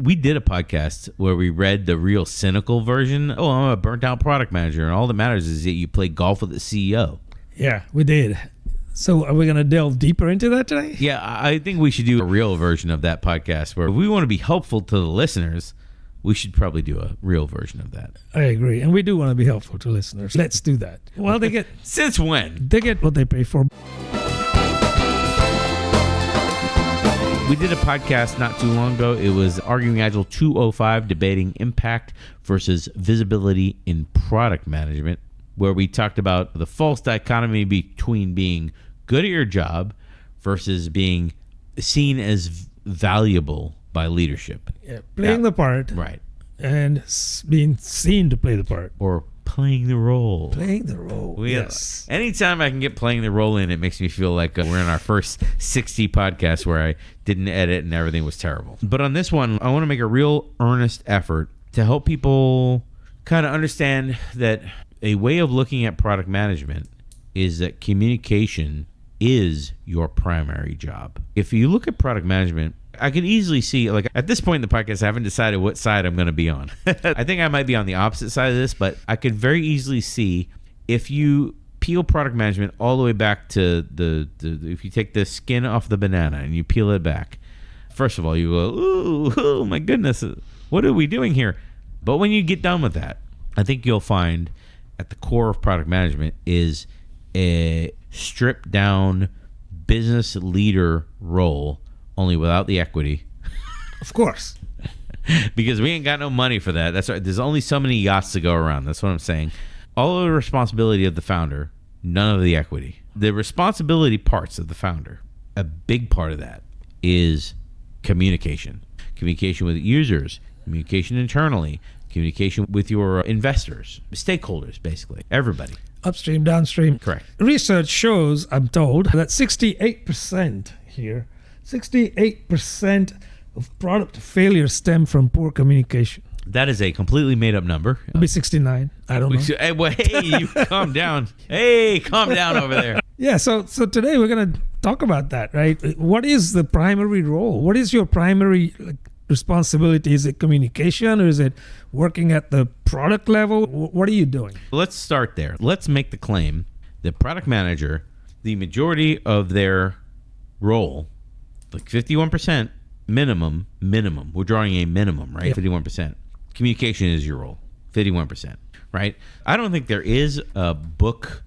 We did a podcast where we read the real cynical version. Oh, I'm a burnt out product manager, and all that matters is that you play golf with the CEO. Yeah, we did. So are we going to delve deeper into that today? Yeah, I think we should do a real version of that podcast where if we want to be helpful to the listeners, we should probably do a real version of that. I agree. And we do want to be helpful to listeners. Let's do that. Well, they get... Since when? They get what they pay for. We did a podcast not too long ago. It was Arguing Agile 205, debating impact versus visibility in product management, where we talked about the false dichotomy between being good at your job versus being seen as valuable by leadership. Yeah, playing the part. Right. And being seen to play the part. Or playing the role. Playing the role, yes. Anytime I can get playing the role in, it makes me feel like we're in our first 60 podcasts where I didn't edit and everything was terrible. But on this one, I want to make a real earnest effort to help people kind of understand that a way of looking at product management is that communication is your primary job. If you look at product management, I could easily see, like at this point in the podcast, I haven't decided what side I'm going to be on. I think I might be on the opposite side of this, but I could very easily see if you peel product management all the way back to if you take the skin off the banana and you peel it back, first of all, you go, ooh, oh my goodness, what are we doing here? But when you get done with that, I think you'll find at the core of product management is a stripped down business leader role, only without the equity. Of course. Because we ain't got no money for that. That's right. There's only so many yachts to go around. That's what I'm saying. All of the responsibility of the founder, none of the equity. The responsibility parts of the founder, a big part of that is communication. Communication with users, communication internally, communication with your investors, stakeholders, basically, everybody. Upstream, downstream. Correct. Research shows, I'm told, that 68% here, 68% of product failure stem from poor communication. That is a completely made up number. It'll be 69. I don't know. Hey, well, hey, you calm down. Hey, calm down over there. Yeah, so today we're going to talk about that, right? What is the primary role? What is your primary responsibility? Is it communication or is it working at the product level? What are you doing? Let's start there. Let's make the claim that product manager, the majority of their role, like 51% minimum, we're drawing a minimum, right? Yep. 51%. Communication is your role, 51%, right? I don't think there is a book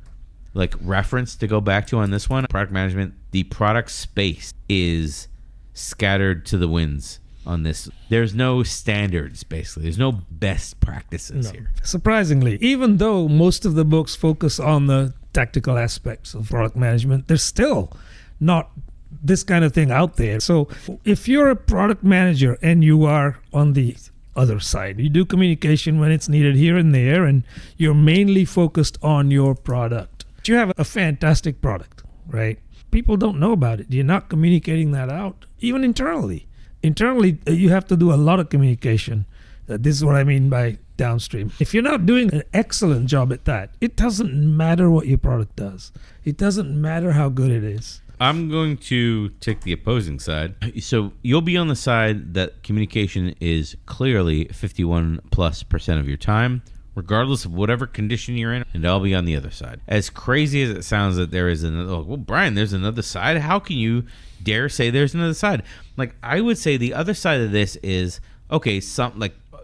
like reference to go back to on this one. Product management, the product space is scattered to the winds on this. There's no standards, basically. There's no best practices here. Surprisingly, even though most of the books focus on the tactical aspects of product management, there's still not this kind of thing out there. So if you're a product manager and you are on the other side, you do communication when it's needed here and there, and you're mainly focused on your product. You have a fantastic product, right? People don't know about it. You're not communicating that out, even internally. Internally, you have to do a lot of communication. This is what I mean by downstream. If you're not doing an excellent job at that, it doesn't matter what your product does. It doesn't matter how good it is. I'm going to take the opposing side. So you'll be on the side that communication is clearly 51+% of your time, regardless of whatever condition you're in, and I'll be on the other side. As crazy as it sounds that there is another, well, Brian, there's another side. How can you dare say there's another side? Like, I would say the other side of this is, okay,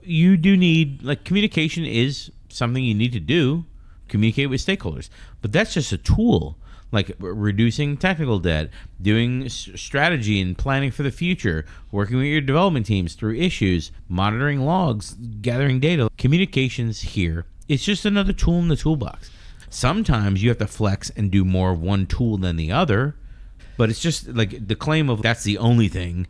you do need, like, communication is something you need to do, communicate with stakeholders, but that's just a tool. Like reducing technical debt, doing strategy and planning for the future, working with your development teams through issues, monitoring logs, gathering data. Communications here, it's just another tool in the toolbox. Sometimes you have to flex and do more of one tool than the other, but it's just like the claim of that's the only thing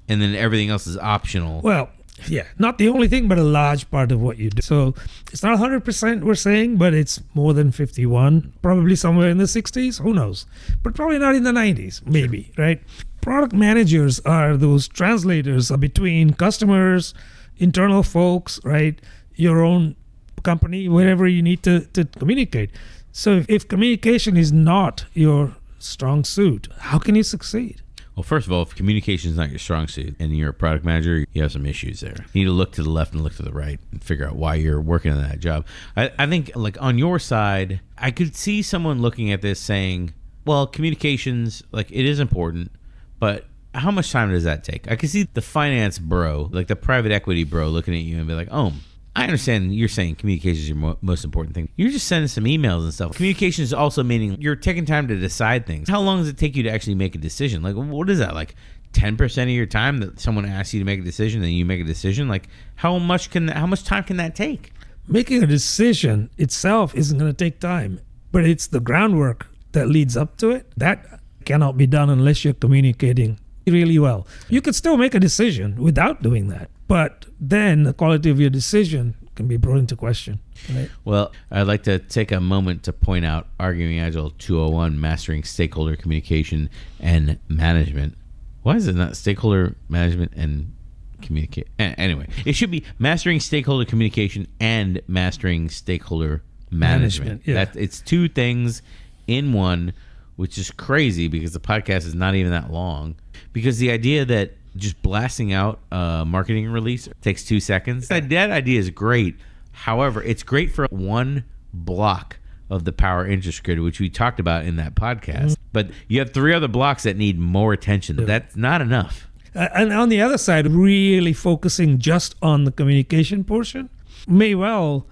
and then everything else is optional. Well, yeah, not the only thing, but a large part of what you do. So it's not 100% we're saying, but it's more than 51, probably somewhere in the 60s, who knows? But probably not in the 90s, maybe, right? Product managers are those translators between customers, internal folks, right? Your own company, wherever you need to communicate. So if communication is not your strong suit, how can you succeed? Well, first of all, if communication is not your strong suit and you're a product manager, you have some issues there. You need to look to the left and look to the right and figure out why you're working on that job. I think, like, on your side, I could see someone looking at this saying, well, communications, like, it is important, but how much time does that take? I could see the finance bro, like the private equity bro, looking at you and be like, oh, I understand you're saying communication is your most important thing. You're just sending some emails and stuff. Communication is also meaning you're taking time to decide things. How long does it take you to actually make a decision? Like, what is that? Like 10% of your time that someone asks you to make a decision and you make a decision? Like, how much time can that take? Making a decision itself isn't going to take time, but it's the groundwork that leads up to it. That cannot be done unless you're communicating really well. You could still make a decision without doing that, but then the quality of your decision can be brought into question. Right? Well, I'd like to take a moment to point out Arguing Agile 201, Mastering Stakeholder Communication and Management. Why is it not Stakeholder Management and Communicate? Anyway, it should be Mastering Stakeholder Communication and Mastering Stakeholder Management. Yeah. It's two things in one, which is crazy because the podcast is not even that long. Because the idea that just blasting out a marketing release takes 2 seconds, that idea is great. However, it's great for one block of the power interest grid, which we talked about in that podcast. But you have 3 other blocks that need more attention. That's not enough. And on the other side, really focusing just on the communication portion may well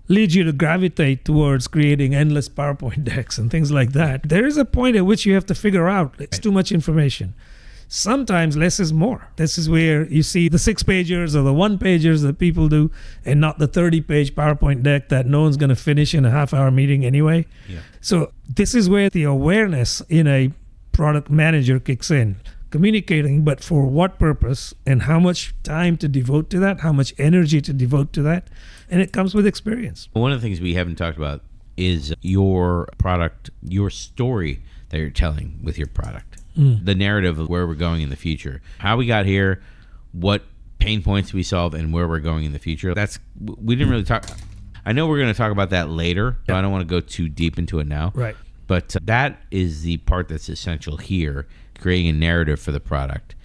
lead you to gravitate towards creating endless PowerPoint decks and things like that. There is a point at which you have to figure out it's too much information. Sometimes less is more. This is where you see the 6-pagers or the 1-pagers that people do and not the 30-page PowerPoint deck that no one's going to finish in a half-hour meeting anyway. Yeah. So this is where the awareness in a product manager kicks in. Communicating, but for what purpose and how much time to devote to that, how much energy to devote to that. And it comes with experience. One of the things we haven't talked about is your product, your story that you're telling with your product. The narrative of where we're going in the future, how we got here, what pain points we solve, and where we're going in the future. We didn't really talk. I know we're going to talk about that later, so I don't want to go too deep into it now. Right. But that is the part that's essential here, creating a narrative for the product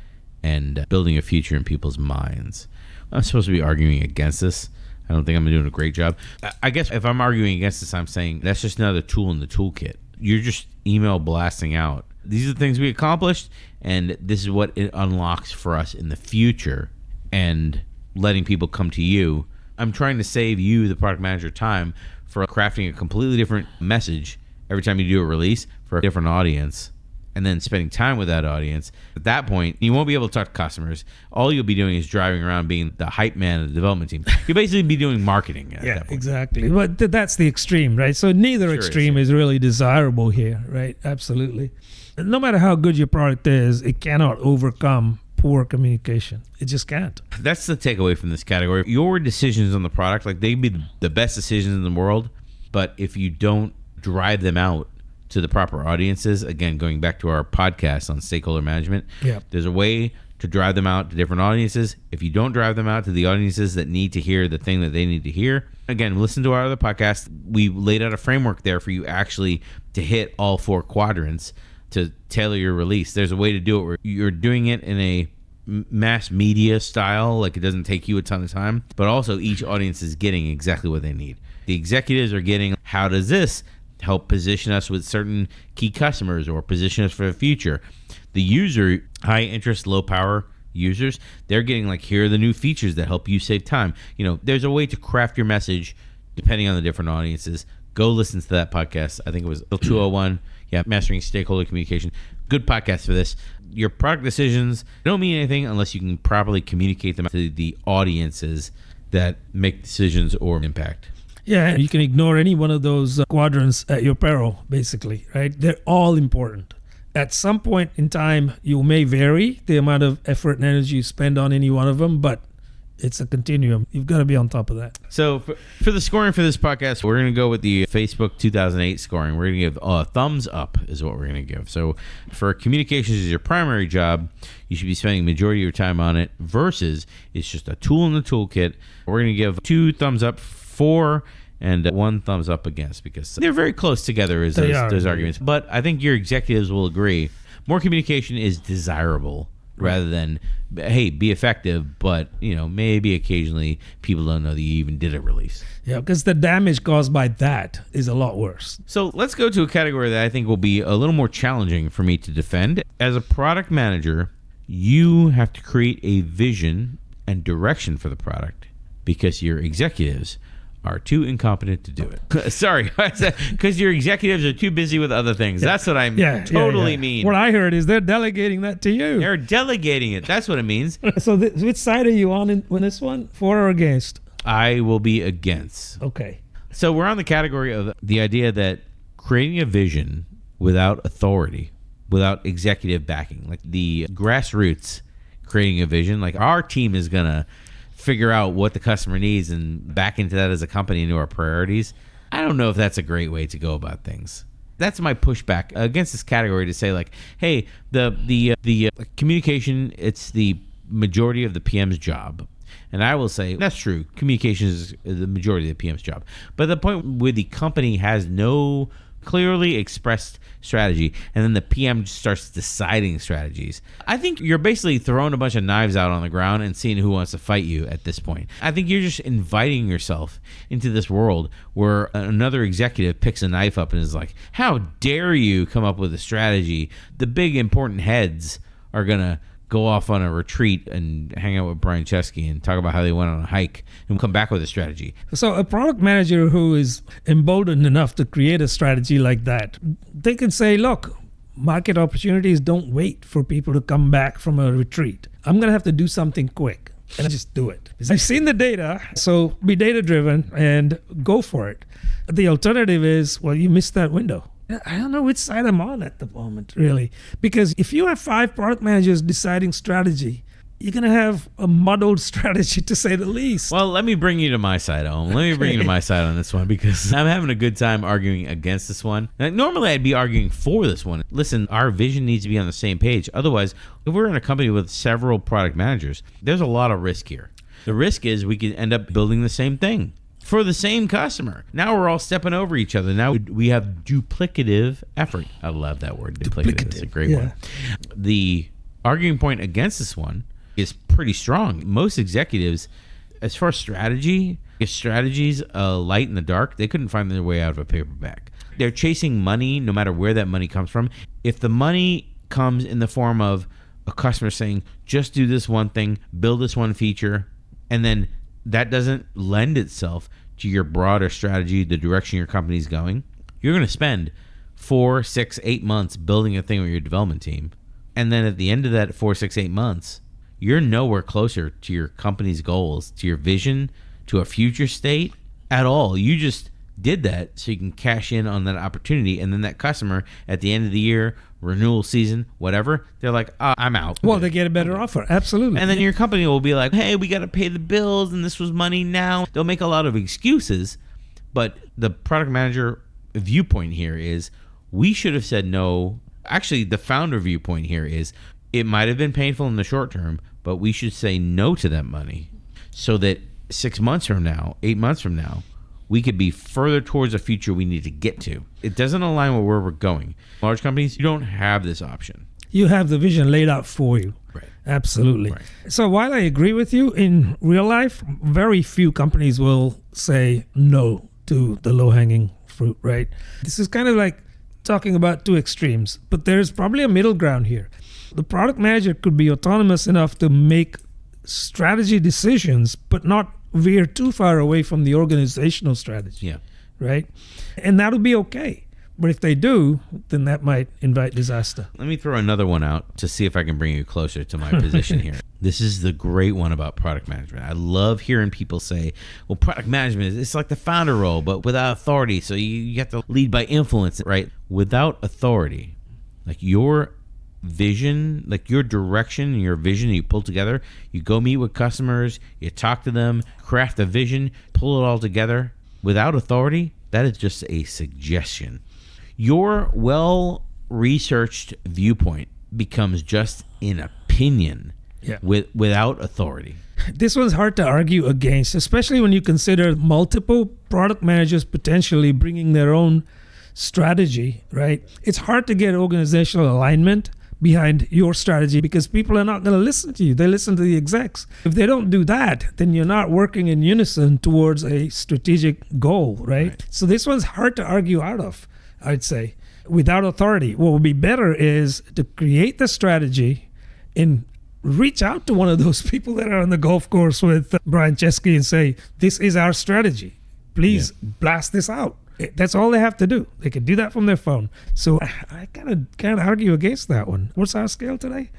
and building a future in people's minds. I'm supposed to be arguing against this. I don't think I'm doing a great job. I guess if I'm arguing against this, I'm saying that's just another tool in the toolkit. You're just email blasting out. These are the things we accomplished, and this is what it unlocks for us in the future, and letting people come to you. I'm trying to save you, the product manager, time for crafting a completely different message every time you do a release for a different audience, and then spending time with that audience. At that point, you won't be able to talk to customers. All you'll be doing is driving around being the hype man of the development team. You'll basically be doing marketing at that point. Exactly. But that's the extreme, right? So neither extreme is really desirable here, right? Absolutely. No matter how good your product is, it cannot overcome poor communication. It just can't. That's the takeaway from this category. Your decisions on the product, like, they be the best decisions in the world, but if you don't drive them out to the proper audiences, again, going back to our podcast on stakeholder management, there's a way to drive them out to different audiences. If you don't drive them out to the audiences that need to hear the thing that they need to hear, again, listen to our other podcast. We laid out a framework there for you actually to hit all 4 quadrants to tailor your release. There's a way to do it where you're doing it in a mass media style, like it doesn't take you a ton of time, but also each audience is getting exactly what they need. The executives are getting, how does this help position us with certain key customers or position us for the future? The user, high interest, low power users, they're getting, like, here are the new features that help you save time. There's a way to craft your message depending on the different audiences. Go listen to that podcast. I think it was 201. Mastering Stakeholder Communication. Good podcast for this. Your product decisions don't mean anything unless you can properly communicate them to the audiences that make decisions or impact. Yeah, you can ignore any one of those quadrants at your peril, basically, right? They're all important. At some point in time, you may vary the amount of effort and energy you spend on any one of them, but it's a continuum. You've got to be on top of that. So for the scoring for this podcast, we're going to go with the Facebook 2008 scoring. We're going to give a thumbs up is what we're going to give. So for communications as your primary job, you should be spending the majority of your time on it, versus it's just a tool in the toolkit. We're going to give 2 thumbs up for and 1 thumbs up against, because they're very close together as those arguments. But I think your executives will agree. more communication is desirable rather than, hey, be effective, but maybe occasionally people don't know that you even did a release. Yeah, because the damage caused by that is a lot worse. So let's go to a category that I think will be a little more challenging for me to defend. As a product manager, you have to create a vision and direction for the product because your executives are too incompetent to do it. Sorry, because your executives are too busy with other things. That's what I mean. What I heard is they're delegating that to you. They're delegating it. That's what it means. So which side are you on in this one? For or against? I will be against. Okay. So we're on the category of the idea that creating a vision without authority, without executive backing, like the grassroots creating a vision, like our team is going to figure out what the customer needs and back into that as a company into our priorities. I don't know if that's a great way to go about things. That's my pushback against this category, to say like, hey, the communication, it's the majority of the PM's job. And I will say that's true. Communication is the majority of the PM's job. But the point where the company has no clearly expressed strategy, and then the PM just starts deciding strategies, I think you're basically throwing a bunch of knives out on the ground and seeing who wants to fight you at this point. I think you're just inviting yourself into this world where another executive picks a knife up and is like, how dare you come up with a strategy? The big important heads are going to go off on a retreat and hang out with Brian Chesky and talk about how they went on a hike and come back with a strategy. So a product manager who is emboldened enough to create a strategy like that, they can say, look, market opportunities don't wait for people to come back from a retreat. I'm going to have to do something quick, and just do it. I've seen the data, so be data driven and go for it. The alternative is, well, you missed that window. I don't know which side I'm on at the moment, really. Because if you have 5 product managers deciding strategy, you're going to have a muddled strategy, to say the least. Well, let me bring you to my side, Owen. Let me bring you to my side on this one, because I'm having a good time arguing against this one. Now, normally, I'd be arguing for this one. Listen, our vision needs to be on the same page. Otherwise, if we're in a company with several product managers, there's a lot of risk here. The risk is we could end up building the same thing for the same customer. Now we're all stepping over each other. Now we have duplicative effort. I love that word, duplicative. It's a great one. The arguing point against this one is pretty strong. Most executives, as far as strategy, if strategy's light in the dark, they couldn't find their way out of a paper bag. They're chasing money no matter where that money comes from. If the money comes in the form of a customer saying, just do this one thing, build this one feature, and then that doesn't lend itself to your broader strategy, the direction your company's going, you're going to spend 4, 6, 8 months building a thing with your development team. And then at the end of that 4, 6, 8 months, you're nowhere closer to your company's goals, to your vision, to a future state at all. You just did that so you can cash in on that opportunity. And then that customer at the end of the year, renewal season, whatever, they're like, I'm out. Well, they get a better offer. Absolutely. And then your company will be like, hey, we got to pay the bills and this was money now. They'll make a lot of excuses. But the product manager viewpoint here is we should have said no. Actually, the founder viewpoint here is it might have been painful in the short term, but we should say no to that money so that 6 months from now, 8 months from now, we could be further towards a future we need to get to. It doesn't align with where we're going. Large companies, you don't have this option. You have the vision laid out for you. Right. Absolutely. Right. So while I agree with you, in real life, very few companies will say no to the low-hanging fruit, right? This is kind of like talking about two extremes, but there's probably a middle ground here. The product manager could be autonomous enough to make strategy decisions, but not veer too far away from the organizational strategy. Yeah. Right? And that'll be okay. But if they do, then that might invite disaster. Let me throw another one out to see if I can bring you closer to my position here. This is the great one about product management. I love hearing people say, well, product management, it's like the founder role, but without authority. So you have to lead by influence, right? Without authority, like your vision, like your direction and your vision you pull together, you go meet with customers, you talk to them, craft a vision, pull it all together. Without authority, that is just a suggestion. Your well-researched viewpoint becomes just an opinion without authority. This one's hard to argue against, especially when you consider multiple product managers potentially bringing their own strategy, right? It's hard to get organizational alignment behind your strategy, because people are not going to listen to you. They listen to the execs. If they don't do that, then you're not working in unison towards a strategic goal, right? So this one's hard to argue out of, I'd say, without authority. What would be better is to create the strategy and reach out to one of those people that are on the golf course with Brian Chesky and say, this is our strategy. Please blast this out. That's all they have to do. They can do that from their phone. So I kind of can't argue against that one. What's our scale today?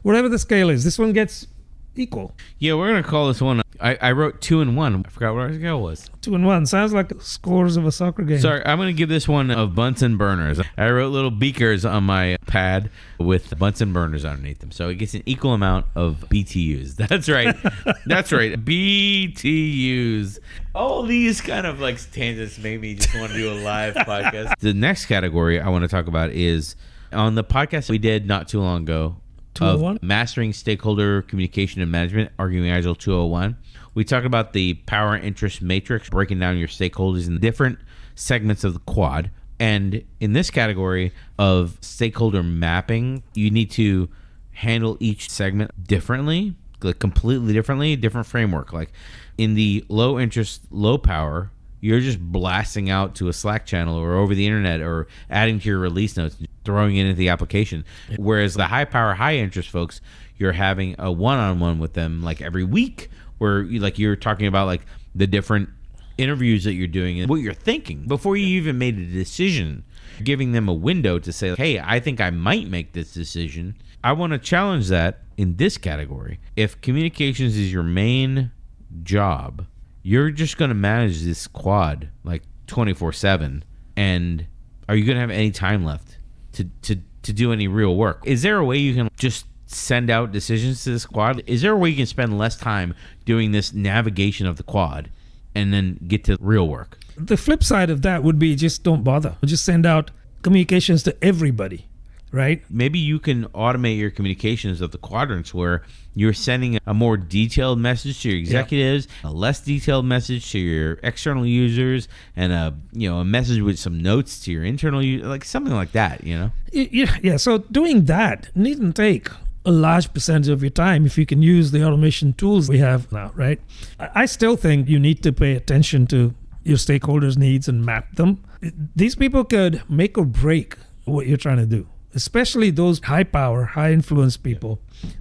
Whatever the scale is, this one gets equal. Yeah, we're going to call this one. I wrote 2 and 1. I forgot what our scale was. 2 and 1 sounds like scores of a soccer game. Sorry, I'm going to give this one of Bunsen burners. I wrote little beakers on my pad with Bunsen burners underneath them. So it gets an equal amount of BTUs. That's right. That's right. BTUs. All these kind of like tangents made me just want to do a live podcast. The next category I want to talk about is on the podcast we did not too long ago of Mastering Stakeholder Communication and Management, Arguing Agile 201. We talked about the power and interest matrix, breaking down your stakeholders in different segments of the quad. And in this category of stakeholder mapping, you need to handle each segment differently, like completely differently, different framework. Like in the low interest, low power, you're just blasting out to a Slack channel or over the internet or adding to your release notes, throwing it into the application. Whereas the high power, high interest folks, you're having a one-on-one with them like every week, where you're talking about like the different interviews that you're doing and what you're thinking before you even made a decision, giving them a window to say, hey, I think I might make this decision. I want to challenge that in this category. If communications is your main job, you're just going to manage this quad like 24/7, and are you going to have any time left to do any real work? Is there a way you can just send out decisions to this quad? Is there a way you can spend less time doing this navigation of the quad and then get to real work? The flip side of that would be just don't bother. Just send out communications to everybody, right? Maybe you can automate your communications of the quadrants where you're sending a more detailed message to your executives, a less detailed message to your external users, and a message with some notes to your internal users, like something like that, Yeah. So doing that needn't take a large percentage of your time if you can use the automation tools we have now, right? I still think you need to pay attention to your stakeholders' needs and map them. These people could make or break what you're trying to do, especially those high power, high influence people.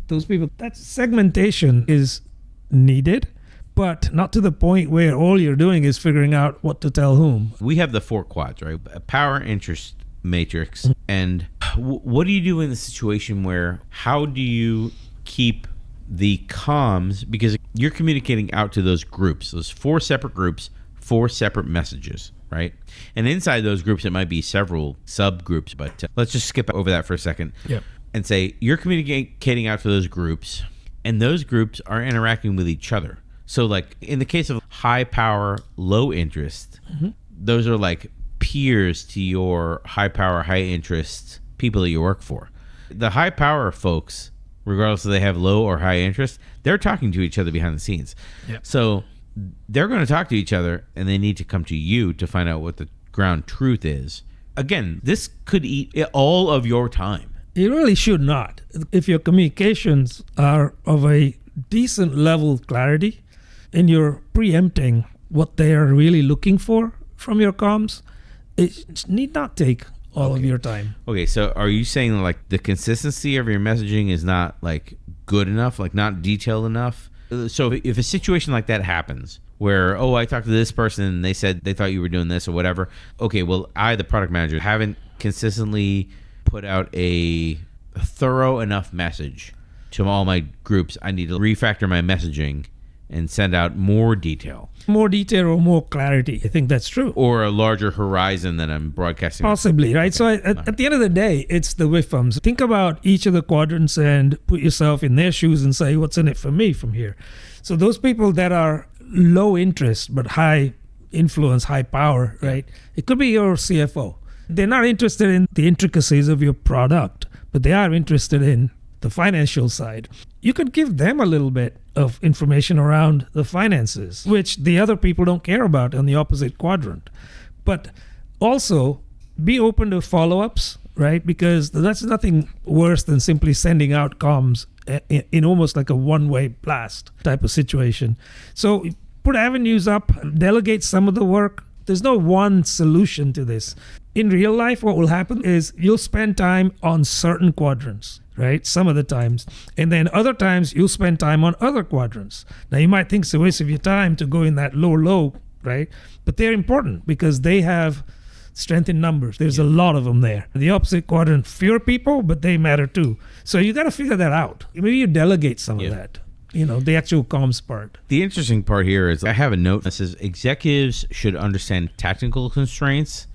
Those people, that segmentation is needed, but not to the point where all you're doing is figuring out what to tell whom. We have the 4 quads, right? Power, interest, matrix. And what do you do in the situation where, how do you keep the comms, because you're communicating out to those groups, those 4 separate groups, 4 separate messages, right? And inside those groups, it might be several subgroups, but let's just skip over that for a second and say you're communicating out to those groups, and those groups are interacting with each other. So like in the case of high power, low interest, those are like peers to your high power, high interest people that you work for. The high power folks, regardless if they have low or high interest, they're talking to each other behind the scenes. So they're going to talk to each other, and they need to come to you to find out what the ground truth is. Again, this could eat all of your time. It really should not. If your communications are of a decent level of clarity and you're preempting what they are really looking for from your comms, it need not take all of your time. Okay, so are you saying like the consistency of your messaging is not like good enough, like not detailed enough? So if a situation like that happens where, I talked to this person and they said they thought you were doing this or whatever. Okay, well, I, the product manager, haven't consistently put out a thorough enough message to all my groups. I need to refactor my messaging and send out more detail. More detail or more clarity. I think that's true. Or a larger horizon than I'm broadcasting. Possibly, right? Okay. So at the end of the day, it's the WIFMs. Think about each of the quadrants and put yourself in their shoes and say, what's in it for me from here? So those people that are low interest but high influence, high power, right? It could be your CFO. They're not interested in the intricacies of your product, but they are interested in the financial side. You could give them a little bit of information around the finances, which the other people don't care about on the opposite quadrant. But also be open to follow-ups right? Because that's nothing worse than simply sending out comms in almost like a one-way blast type of situation. So put avenues up, delegate some of the work. There's no one solution to this. In real life, what will happen is you'll spend time on certain quadrants, right? Some of the times. And then other times you'll spend time on other quadrants. Now you might think it's a waste of your time to go in that low, right? But they're important because they have strength in numbers. There's a lot of them there. The opposite quadrant, fewer people, but they matter too. So you got to figure that out. Maybe you delegate some of that. The actual comms part. The interesting part here is I have a note that says executives should understand technical constraints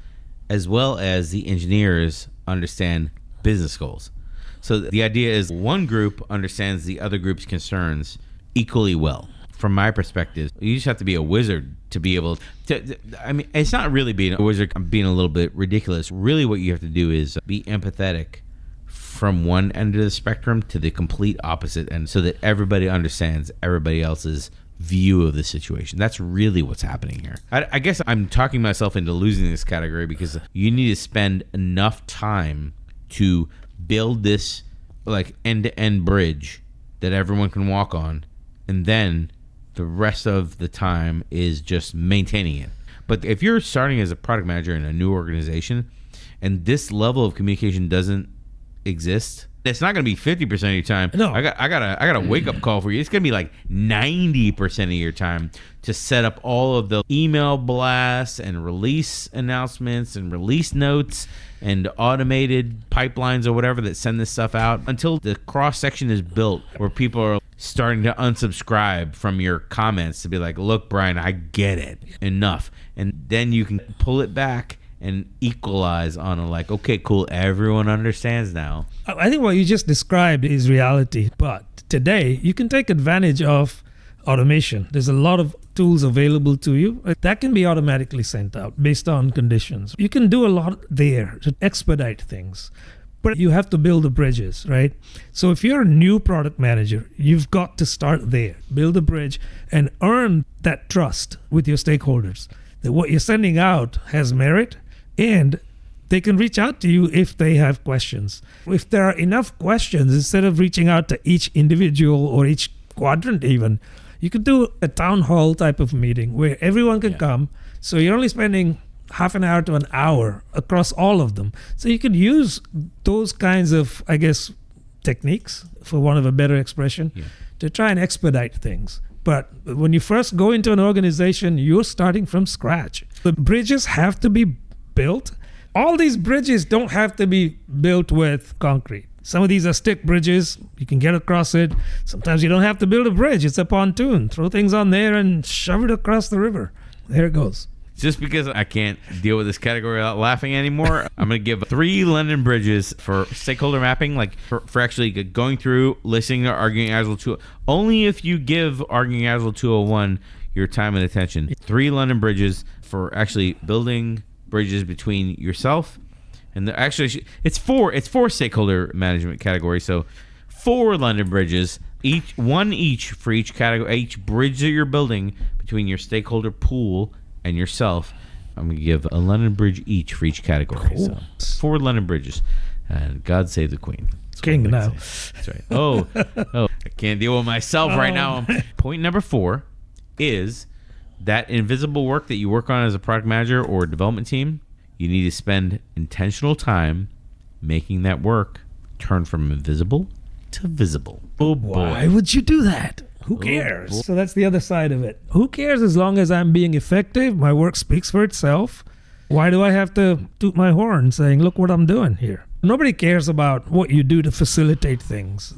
as well as the engineers understand business goals. So the idea is one group understands the other group's concerns equally well. From my perspective, you just have to be a wizard to be able to, I mean, it's not really being a wizard, I'm being a little bit ridiculous. Really what you have to do is be empathetic from one end of the spectrum to the complete opposite end so that everybody understands everybody else's view of the situation. That's really what's happening here. I guess I'm talking myself into losing this category because you need to spend enough time to build this like end-to-end bridge that everyone can walk on, and then the rest of the time is just maintaining it. But if you're starting as a product manager in a new organization and this level of communication doesn't exist, it's not going to be 50% of your time. No. I got a wake up call for you. It's going to be like 90% of your time to set up all of the email blasts and release announcements and release notes and automated pipelines or whatever that send this stuff out until the cross section is built where people are starting to unsubscribe from your comments to be like, look, Brian, I get it. Enough. And then you can pull it back and equalize on a like, okay, cool, everyone understands now. I think what you just described is reality, but today you can take advantage of automation. There's a lot of tools available to you that can be automatically sent out based on conditions. You can do a lot there to expedite things, but you have to build the bridges, right? So if you're a new product manager, you've got to start there, build a bridge and earn that trust with your stakeholders that what you're sending out has merit and they can reach out to you if they have questions. If there are enough questions, instead of reaching out to each individual or each quadrant even, you could do a town hall type of meeting where everyone can come. So you're only spending half an hour to an hour across all of them. So you could use those kinds of, I guess, techniques, for want of a better expression, to try and expedite things. But when you first go into an organization, you're starting from scratch. The bridges have to be built. All these bridges don't have to be built with concrete. Some of these are stick bridges. You can get across it. Sometimes you don't have to build a bridge. It's a pontoon. Throw things on there and shove it across the river. There it goes. Just because I can't deal with this category without laughing anymore, I'm going to give 3 London bridges for stakeholder mapping, like for actually going through, listening to Arguing Agile 2. Only if you give Arguing Agile 201 your time and attention. 3 London bridges for actually building bridges between yourself and actually it's 4 stakeholder management categories. So 4 London bridges, each for each category, each bridge that you're building between your stakeholder pool and yourself. I'm going to give a London bridge each for each category. Cool. So 4 London bridges. And God save the Queen. That's King now. That's right. Oh, I can't deal with myself right now. Point number 4 is that invisible work that you work on as a product manager or development team. You need to spend intentional time making that work turn from invisible to visible. Oh boy. Why would you do that? Who cares? So that's the other side of it. Who cares as long as I'm being effective? My work speaks for itself. Why do I have to toot my horn saying, look what I'm doing here? Nobody cares about what you do to facilitate things.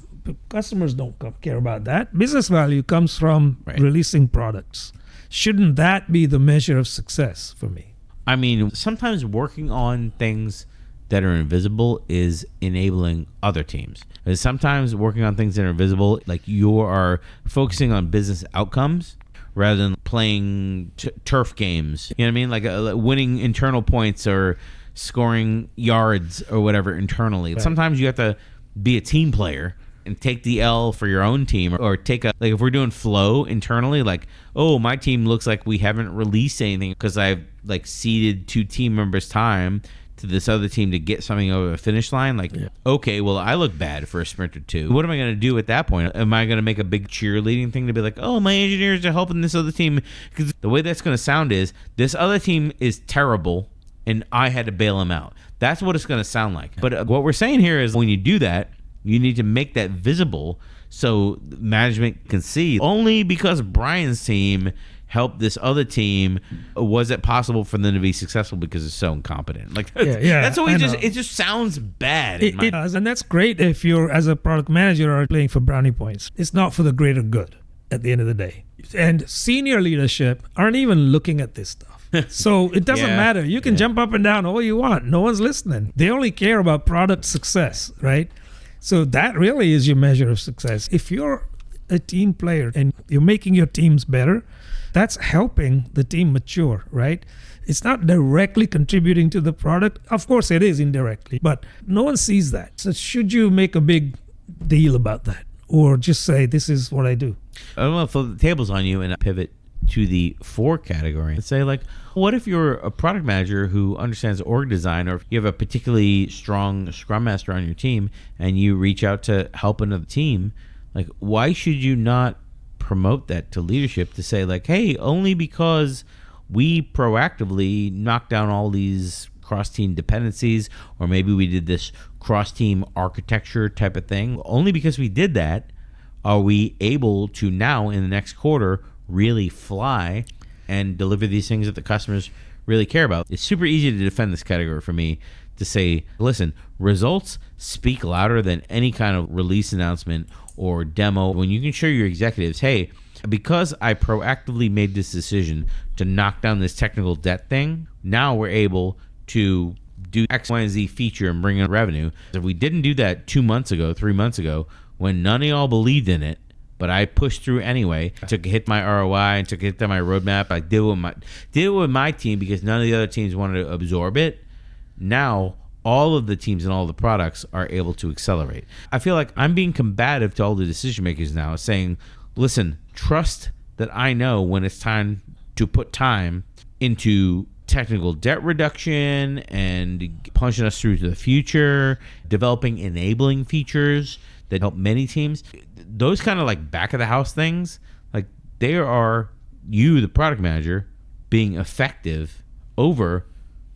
Customers don't care about that. Business value comes from releasing products. Shouldn't that be the measure of success for me? I mean, sometimes working on things that are invisible is enabling other teams. And sometimes working on things that are invisible, like you are focusing on business outcomes rather than playing turf games. You know what I mean? Like winning internal points or scoring yards or whatever internally. Right. Sometimes you have to be a team player and take the L for your own team, or take a, like if we're doing flow internally, like, oh, my team looks like we haven't released anything because I've like ceded 2 team members time to this other team to get something over a finish line. Like, okay, well, I look bad for a sprint or two. What am I going to do at that point? Am I going to make a big cheerleading thing to be like, oh, my engineers are helping this other team? Because the way that's going to sound is this other team is terrible and I had to bail them out. That's what it's going to sound like. But what we're saying here is when you do that, you need to make that visible so management can see. Only because Brian's team help this other team was it possible for them to be successful because it's so incompetent. Like that's always it just sounds bad. It does, and that's great if you're as a product manager are playing for brownie points. It's not for the greater good at the end of the day. And senior leadership aren't even looking at this stuff. So it doesn't matter. You can jump up and down all you want. No one's listening. They only care about product success, right? So that really is your measure of success. If you're a team player and you're making your teams better, that's helping the team mature, right? It's not directly contributing to the product. Of course, it is indirectly, but no one sees that. So should you make a big deal about that or just say, this is what I do? I don't know, flip the tables on you and pivot to the 4 category and say, like, what if you're a product manager who understands org design, or if you have a particularly strong scrum master on your team and you reach out to help another team, like, why should you not promote that to leadership to say, like, hey, only because we proactively knocked down all these cross-team dependencies, or maybe we did this cross-team architecture type of thing, only because we did that are we able to now in the next quarter really fly and deliver these things that the customers really care about. It's super easy to defend this category for me to say, listen, results speak louder than any kind of release announcement or demo. When you can show your executives, hey, because I proactively made this decision to knock down this technical debt thing, now we're able to do X, Y, and Z feature and bring in revenue. If we didn't do that 2 months ago, 3 months ago, when none of y'all believed in it, but I pushed through anyway, took a hit to my ROI and took a hit to my roadmap. I did it with my team because none of the other teams wanted to absorb it. Now all of the teams and all the products are able to accelerate. I feel like I'm being combative to all the decision makers now, saying, listen, trust that I know when it's time to put time into technical debt reduction and punching us through to the future, developing enabling features that help many teams. Those kind of like back of the house things, like they are you, the product manager, being effective over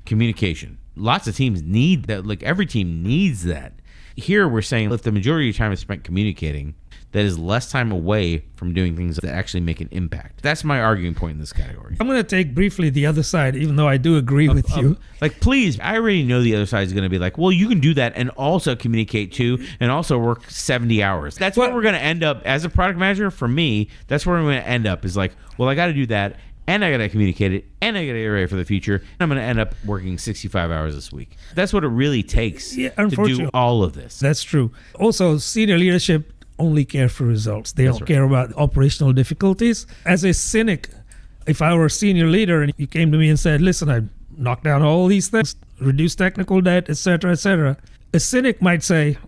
communication. Lots of teams need that. Like every team needs that. Here we're saying if the majority of your time is spent communicating, that is less time away from doing things that actually make an impact. That's my arguing point in this category. I'm going to take briefly the other side, even though I do agree with you. Like, please, I already know the other side is going to be like, well, you can do that and also communicate too and also work 70 hours. That's what we're going to end up as a product manager. For me, that's where I'm going to end up is like, well, I got to do that and I got to communicate it and I got to get ready for the future. And I'm going to end up working 65 hours this week. That's what it really takes to do all of this. That's true. Also, senior leadership only care for results. They don't care about operational difficulties. As a cynic, if I were a senior leader and you came to me and said, listen, I knocked down all these things, reduced technical debt, etc., etc., a cynic might say,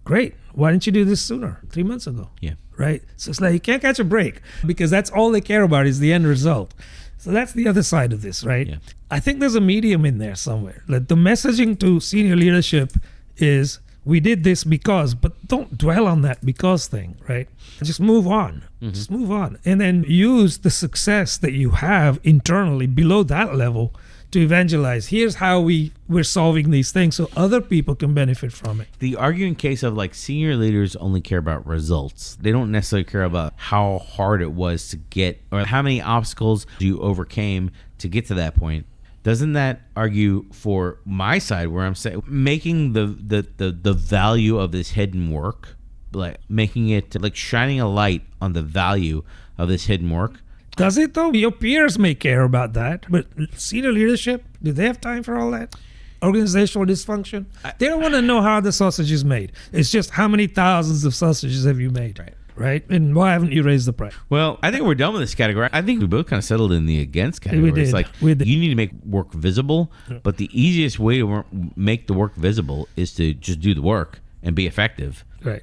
great, why didn't you do this sooner, 3 months ago? Yeah. Right? So it's like you can't catch a break because that's all they care about is the end result. So that's the other side of this, right? Yeah. I think there's a medium in there somewhere. Like the messaging to senior leadership is, we did this because, but don't dwell on that because thing, right? Just move on. Mm-hmm. Just move on. And then use the success that you have internally below that level to evangelize. Here's how we're solving these things so other people can benefit from it. The arguing case of like senior leaders only care about results. They don't necessarily care about how hard it was to get or how many obstacles you overcame to get to that point. Doesn't that argue for my side where I'm saying making the value of this hidden work, like making it like shining a light on the value of this hidden work? Does it though? Your peers may care about that, but senior leadership, do they have time for all that? Organizational dysfunction? They don't want to know how the sausage is made. It's just how many thousands of sausages have you made? Right? And why haven't you raised the price? Well, I think we're done with this category. I think we both kind of settled in the against category. We did. It's like you need to make work visible, but the easiest way to make the work visible is to just do the work and be effective. Right.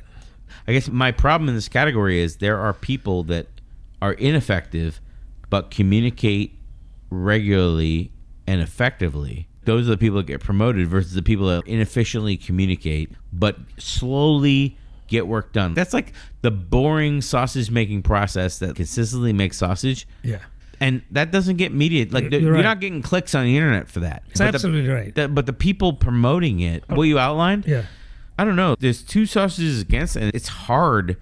I guess my problem in this category is there are people that are ineffective but communicate regularly and effectively Those are the people that get promoted versus the people that inefficiently communicate but slowly get work done. That's like the boring sausage making process that consistently makes sausage. Yeah. And that doesn't get media. Like you're right. not getting clicks on the internet for that. It's absolutely right. But the people promoting it, what you outlined, Yeah. I don't know. There's two sausages against it, and it's hard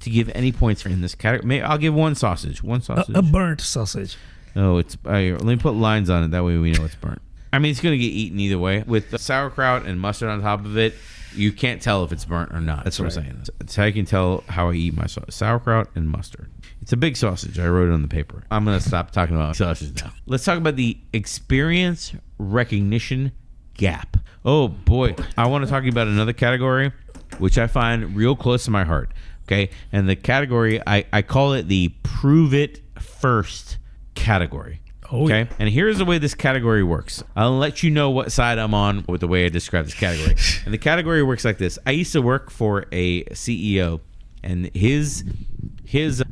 to give any points in this category. I'll give one sausage. A burnt sausage. Oh, let me put lines on it. That way we know it's burnt. I mean, it's going to get eaten either way. With the sauerkraut and mustard on top of it, you can't tell if it's burnt or not. That's what I'm saying. It's how you can tell how I eat my sauerkraut and mustard. It's a big sausage. I wrote it on the paper. I'm going to stop talking about sausage now. Let's talk about the experience recognition gap. Oh, boy. I want to talk about another category, which I find real close to my heart. Okay? And the category, I call it the prove it first category. Oh, okay? yeah. And here's the way this category works. I'll let you know what side I'm on with the way I describe this category. And the category works like this. I used to work for a CEO, and his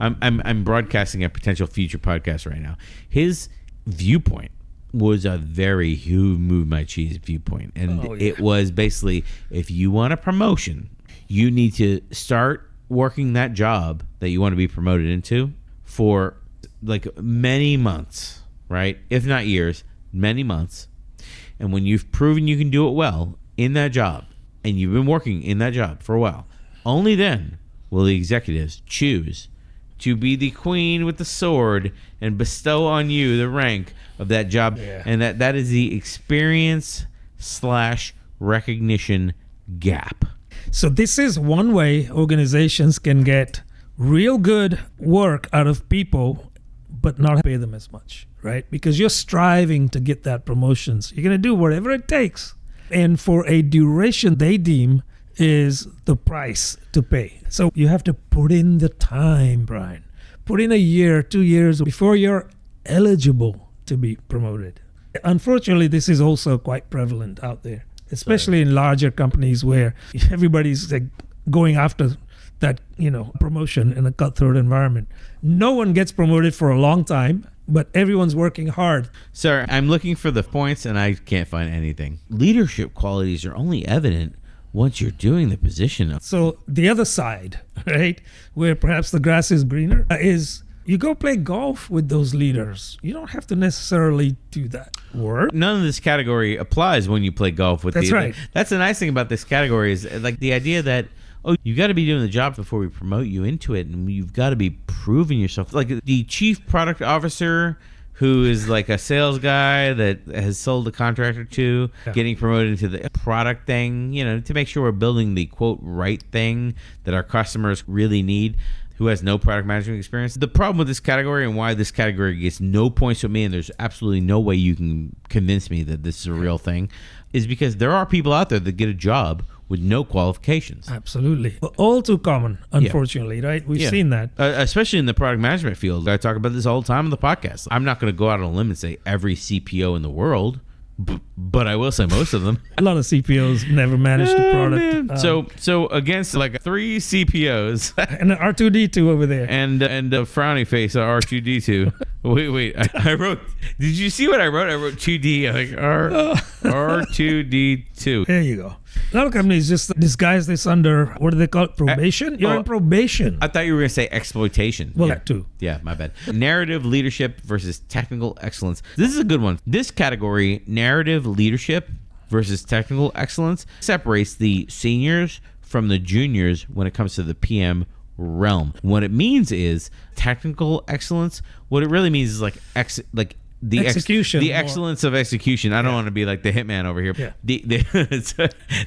I'm broadcasting a potential future podcast right now. His viewpoint was a very who moved my cheese viewpoint. And it was basically, if you want a promotion, you need to start working that job that you want to be promoted into for like many months, right? If not years, many months. And when you've proven you can do it well in that job, and you've been working in that job for a while, only then will the executives choose to be the queen with the sword and bestow on you the rank of that job. Yeah. And that is the experience / recognition gap. So this is one way organizations can get real good work out of people, but not pay them as much, right? Because you're striving to get that promotions. You're going to do whatever it takes. And for a duration they deem is the price to pay. So you have to put in the time, Brian. Put in a year, 2 years before you're eligible to be promoted. Unfortunately, this is also quite prevalent out there, especially in larger companies where everybody's like going after that, promotion in a cutthroat environment. No one gets promoted for a long time, but everyone's working hard. Sir, I'm looking for the points and I can't find anything. Leadership qualities are only evident once you're doing the position. So the other side, right, where perhaps the grass is greener, is you go play golf with those leaders. You don't have to necessarily do that work. None of this category applies when you play golf with That's right. That's the nice thing about this category is like the idea that, you got to be doing the job before we promote you into it, and you've got to be proving yourself. Like the chief product officer who is like a sales guy that has sold a contract or two, getting promoted into the product thing, to make sure we're building the quote right thing that our customers really need, who has no product management experience. The problem with this category and why this category gets no points with me, and there's absolutely no way you can convince me that this is a real thing, is because there are people out there that get a job with no qualifications. Absolutely. All too common, unfortunately, right? We've seen that. Especially in the product management field. I talk about this all the time on the podcast. I'm not going to go out on a limb and say every CPO in the world, but I will say most of them. A lot of CPOs never managed the product. So against like 3 CPOs and an R2D2 over there, and a frowny face R2D2. Wait. I wrote. Did you see what I wrote? I wrote 2D. Like R2D2. There you go. A lot of companies just disguise this under, what do they call it? Probation? You're in probation. I thought you were going to say exploitation. Well, that too. Yeah, my bad. Narrative leadership versus technical excellence. This is a good one. This category, narrative leadership versus technical excellence, separates the seniors from the juniors when it comes to the PM realm. What it means is technical excellence. What it really means is the execution, the excellence of execution. I don't want to be like the hitman over here. Yeah.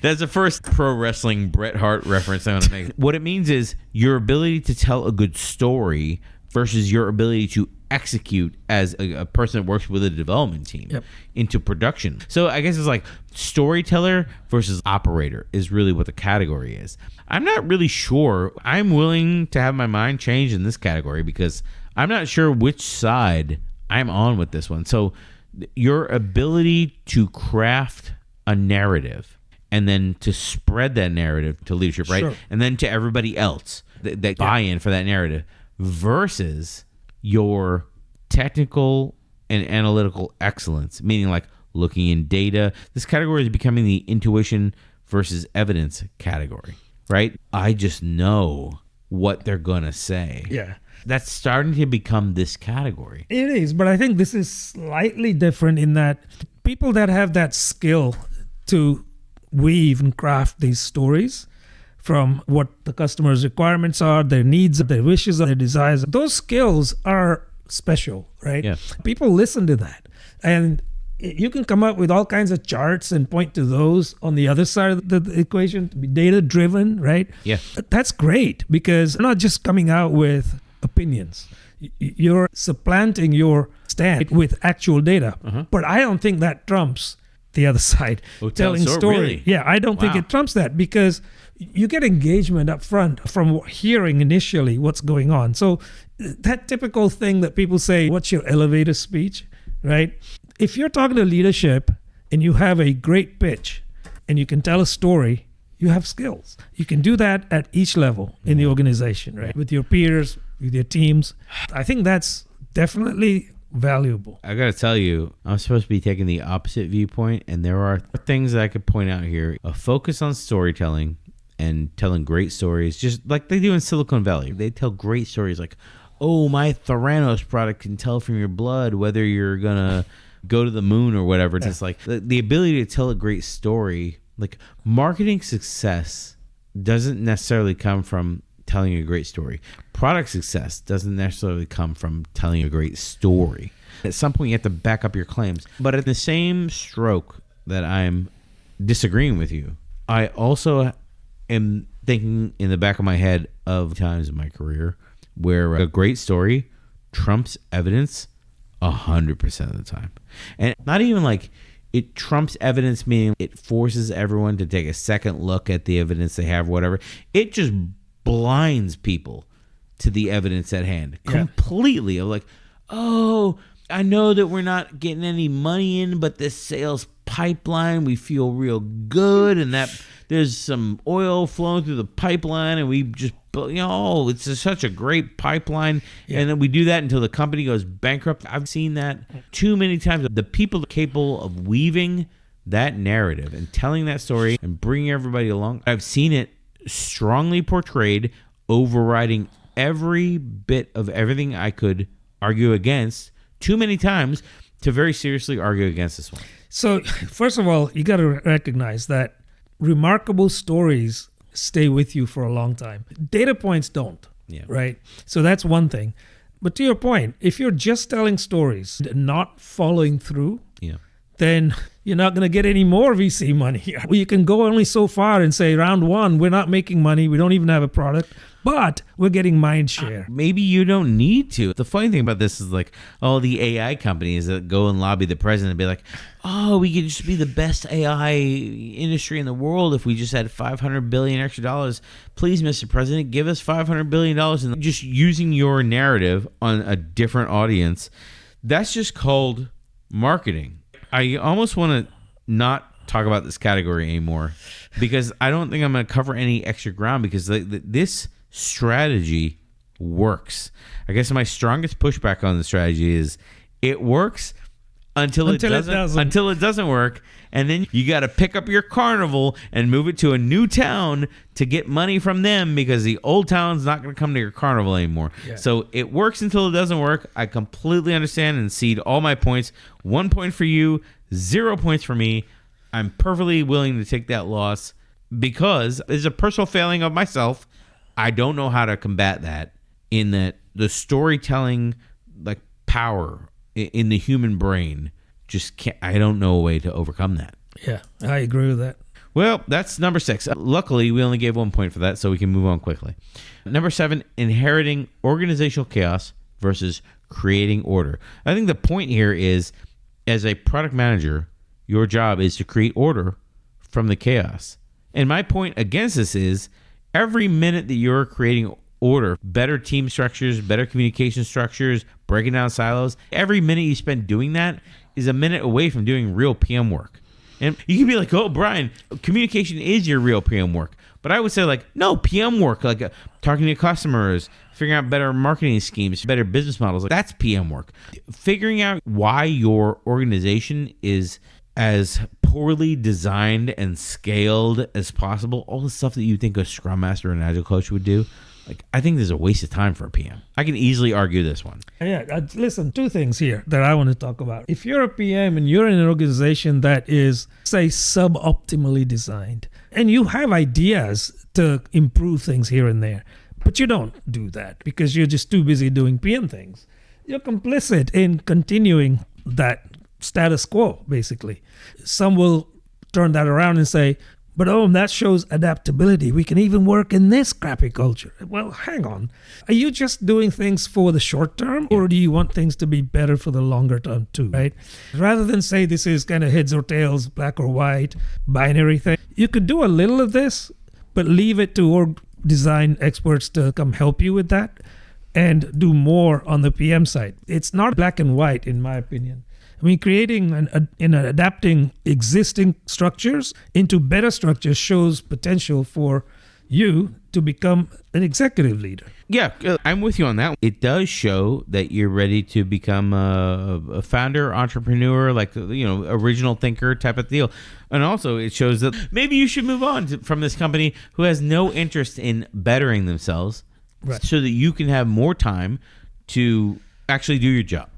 That's the first pro wrestling Bret Hart reference I want to make. What it means is your ability to tell a good story versus your ability to execute as a person that works with a development team into production. So I guess it's like storyteller versus operator is really what the category is. I'm not really sure. I'm willing to have my mind changed in this category because I'm not sure which side I'm on with this one. So your ability to craft a narrative and then to spread that narrative to leadership, right? Sure. And then to everybody else that buy in for that narrative versus your technical and analytical excellence, meaning like looking in data. This category is becoming the intuition versus evidence category, right? I just know what they're going to say. Yeah. That's starting to become this category. It is, but I think this is slightly different in that people that have that skill to weave and craft these stories from what the customer's requirements are, their needs, their wishes, their desires, those skills are special, right? Yeah. People listen to that. And you can come up with all kinds of charts and point to those on the other side of the equation, to be data driven, right? Yeah. That's great because you're not just coming out with opinions. You're supplanting your stand with actual data. But I don't think that trumps the other side. Telling story. Really? Yeah, I don't think it trumps that because you get engagement up front from hearing initially what's going on. So that typical thing that people say, what's your elevator speech, right? If you're talking to leadership and you have a great pitch and you can tell a story, you have skills. You can do that at each level in the organization, right? With your peers, with your teams. I think that's definitely valuable. I got to tell you, I'm supposed to be taking the opposite viewpoint, and there are things that I could point out here. A focus on storytelling and telling great stories, just like they do in Silicon Valley. They tell great stories like, oh, my Theranos product can tell from your blood whether you're going to go to the moon or whatever. It's like the ability to tell a great story. Like marketing success doesn't necessarily come from telling a great story. Product success doesn't necessarily come from telling a great story. At some point, you have to back up your claims. But at the same stroke that I'm disagreeing with you, I also am thinking in the back of my head of times in my career where a great story trumps evidence 100% of the time. And not even like it trumps evidence, meaning it forces everyone to take a second look at the evidence they have, whatever. It just blinds people to the evidence at hand completely. Of like, oh, I know that we're not getting any money in, but this sales pipeline, we feel real good, and that there's some oil flowing through the pipeline, and we just, it's such a great pipeline, and then we do that until the company goes bankrupt. I've seen that too many times. The people capable of weaving that narrative and telling that story and bringing everybody along, I've seen it strongly portrayed, overriding every bit of everything I could argue against too many times to very seriously argue against this one. So, first of all, you got to recognize that remarkable stories stay with you for a long time. Data points don't, right? So that's one thing. But to your point, if you're just telling stories and not following through, then you're not going to get any more VC money. You can go only so far and say, round one, we're not making money. We don't even have a product, but we're getting mind share. Maybe you don't need to. The funny thing about this is like, the AI companies that go and lobby the president and be like, oh, we could just be the best AI industry in the world if we just had $500 billion extra dollars. Please, Mr. President, give us $500 billion. And just using your narrative on a different audience, that's just called marketing. I almost want to not talk about this category anymore because I don't think I'm going to cover any extra ground because this strategy works. I guess my strongest pushback on the strategy is it works until it doesn't work, and then you got to pick up your carnival and move it to a new town to get money from them because the old town's not going to come to your carnival anymore. So it works until it doesn't work. I completely understand and cede all my points. 1 point for you, 0 points for me. I'm perfectly willing to take that loss because it's a personal failing of myself. I don't know how to combat that in that the storytelling like power in the human brain just can't. I don't know a way to overcome that. Yeah, I agree with that. Well, that's number 6. Luckily, we only gave 1 point for that, so we can move on quickly. Number 7, inheriting organizational chaos versus creating order. I think the point here is, as a product manager, your job is to create order from the chaos. And my point against this is, every minute that you're creating order, better team structures, better communication structures, breaking down silos, every minute you spend doing that is a minute away from doing real PM work. And you can be like, oh, Brian, communication is your real PM work. But I would say like, no, PM work, like talking to customers, figuring out better marketing schemes, better business models, like that's PM work. Figuring out why your organization is as poorly designed and scaled as possible, all the stuff that you think a Scrum Master and Agile coach would do, like, I think there's a waste of time for a PM. I can easily argue this one. Yeah, listen, two things here that I want to talk about. If you're a PM and you're in an organization that is, say, suboptimally designed, and you have ideas to improve things here and there, but you don't do that because you're just too busy doing PM things, you're complicit in continuing that status quo, basically. Some will turn that around and say, but that shows adaptability. We can even work in this crappy culture. Well, hang on. Are you just doing things for the short term, or do you want things to be better for the longer term too, right? Rather than say this is kind of heads or tails, black or white, binary thing, you could do a little of this, but leave it to org design experts to come help you with that and do more on the PM side. It's not black and white, in my opinion. I mean, creating and adapting existing structures into better structures shows potential for you to become an executive leader. Yeah, I'm with you on that. It does show that you're ready to become a founder, entrepreneur, like, original thinker type of deal. And also it shows that maybe you should move on from this company who has no interest in bettering themselves, right, so that you can have more time to actually do your job.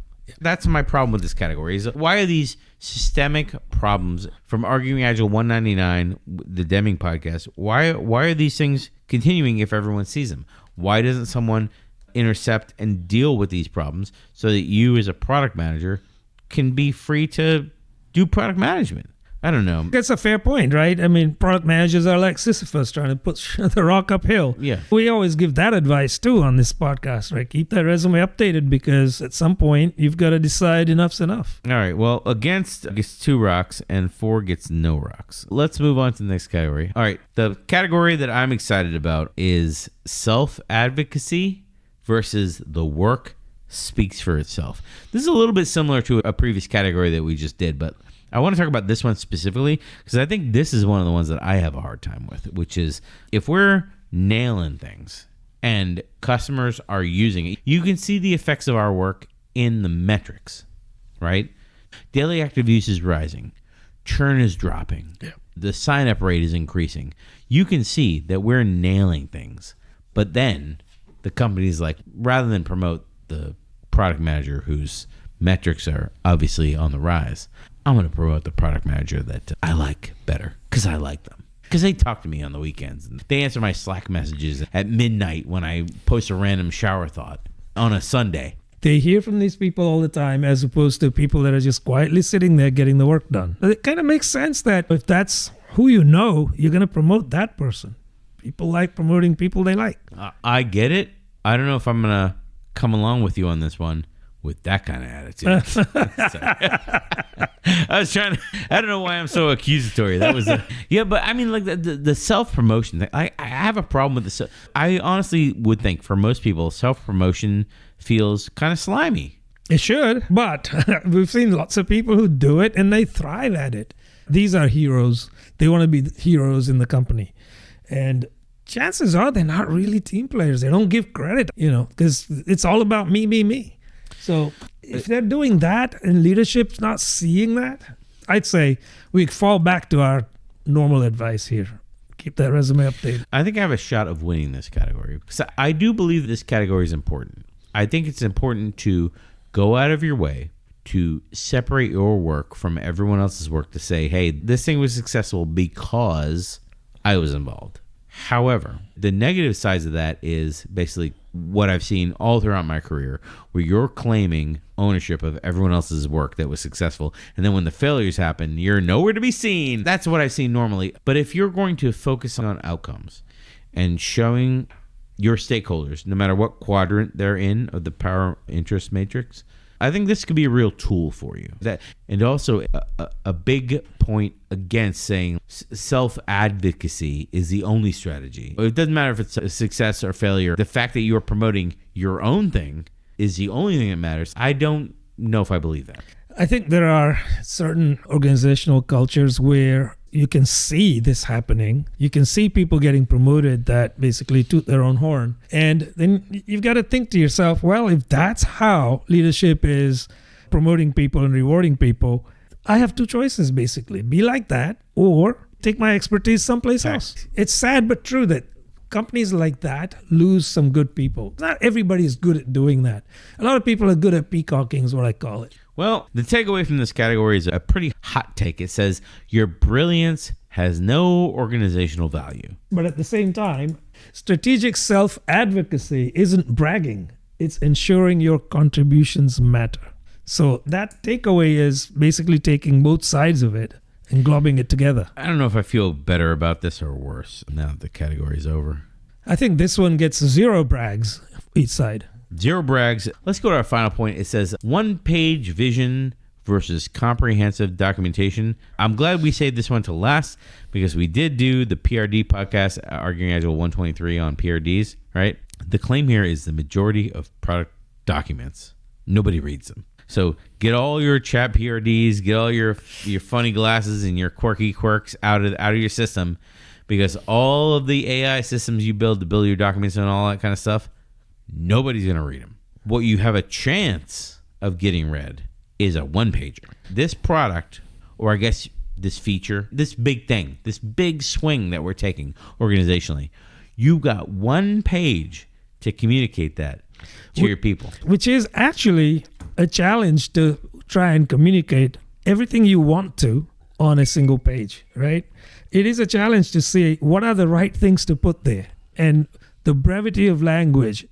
That's my problem with this category. Is why are these systemic problems from Arguing Agile 199, the Deming podcast? Why are these things continuing if everyone sees them? Why doesn't someone intercept and deal with these problems so that you as a product manager can be free to do product management? I don't know. That's a fair point, right? I mean, product managers are like Sisyphus trying to push the rock uphill. Yeah. We always give that advice too on this podcast, right? Keep that resume updated because at some point you've got to decide enough's enough. All right. Well, against gets 2 rocks and 4 gets no rocks. Let's move on to the next category. All right. The category that I'm excited about is self-advocacy versus the work speaks for itself. This is a little bit similar to a previous category that we just did, but I want to talk about this one specifically because I think this is one of the ones that I have a hard time with, which is if we're nailing things and customers are using it, you can see the effects of our work in the metrics, right? Daily active use is rising. Churn is dropping. Yeah. The sign-up rate is increasing. You can see that we're nailing things. But then the company's like, rather than promote the product manager whose metrics are obviously on the rise, I'm going to promote the product manager that I like better because I like them. Because they talk to me on the weekends. And they answer my Slack messages at midnight when I post a random shower thought on a Sunday. They hear from these people all the time as opposed to people that are just quietly sitting there getting the work done. It kind of makes sense that if that's who you know, you're going to promote that person. People like promoting people they like. I get it. I don't know if I'm going to come along with you on this one with that kind of attitude. I don't know why I'm so accusatory. That was but I mean, like the self-promotion thing, I have a problem with this. I honestly would think for most people, self-promotion feels kind of slimy. It should, but we've seen lots of people who do it and they thrive at it. These are heroes. They want to be heroes in the company. And chances are they're not really team players. They don't give credit, because it's all about me. So if they're doing that and leadership's not seeing that, I'd say we fall back to our normal advice here. Keep that resume updated. I think I have a shot of winning this category because I do believe this category is important. I think it's important to go out of your way to separate your work from everyone else's work to say, hey, this thing was successful because I was involved. However, the negative sides of that is basically what I've seen all throughout my career, where you're claiming ownership of everyone else's work that was successful. And then when the failures happen, you're nowhere to be seen. That's what I've seen normally. But if you're going to focus on outcomes and showing your stakeholders, no matter what quadrant they're in of the power interest matrix, I think this could be a real tool for you. And also a big point against saying self-advocacy is the only strategy. It doesn't matter if it's a success or failure. The fact that you're promoting your own thing is the only thing that matters. I don't know if I believe that. I think there are certain organizational cultures where you can see this happening. You can see people getting promoted that basically toot their own horn. And then you've got to think to yourself, well, if that's how leadership is promoting people and rewarding people, I have two choices, basically. Be like that or take my expertise someplace else. It's sad but true that companies like that lose some good people. Not everybody is good at doing that. A lot of people are good at peacocking is what I call it. Well, the takeaway from this category is a pretty hot take. It says your brilliance has no organizational value. But at the same time, strategic self-advocacy isn't bragging. It's ensuring your contributions matter. So that takeaway is basically taking both sides of it and globbing it together. I don't know if I feel better about this or worse now that the category is over. I think this one gets 0 brags each side. 0 brags. Let's go to our final point. It says one-page vision versus comprehensive documentation. I'm glad we saved this one to last because we did do the PRD podcast, Arguing Agile 123 on PRDs, right? The claim here is the majority of product documents, nobody reads them. So get all your chat PRDs, get all your funny glasses and your quirky quirks out of your system, because all of the AI systems you build to build your documents and all that kind of stuff, nobody's going to read them. What you have a chance of getting read is a one-pager. This product, or I guess this feature, this big thing, this big swing that we're taking organizationally, you got one page to communicate that to your people. Which is actually a challenge to try and communicate everything you want to on a single page, right? It is a challenge to see what are the right things to put there and the brevity of language,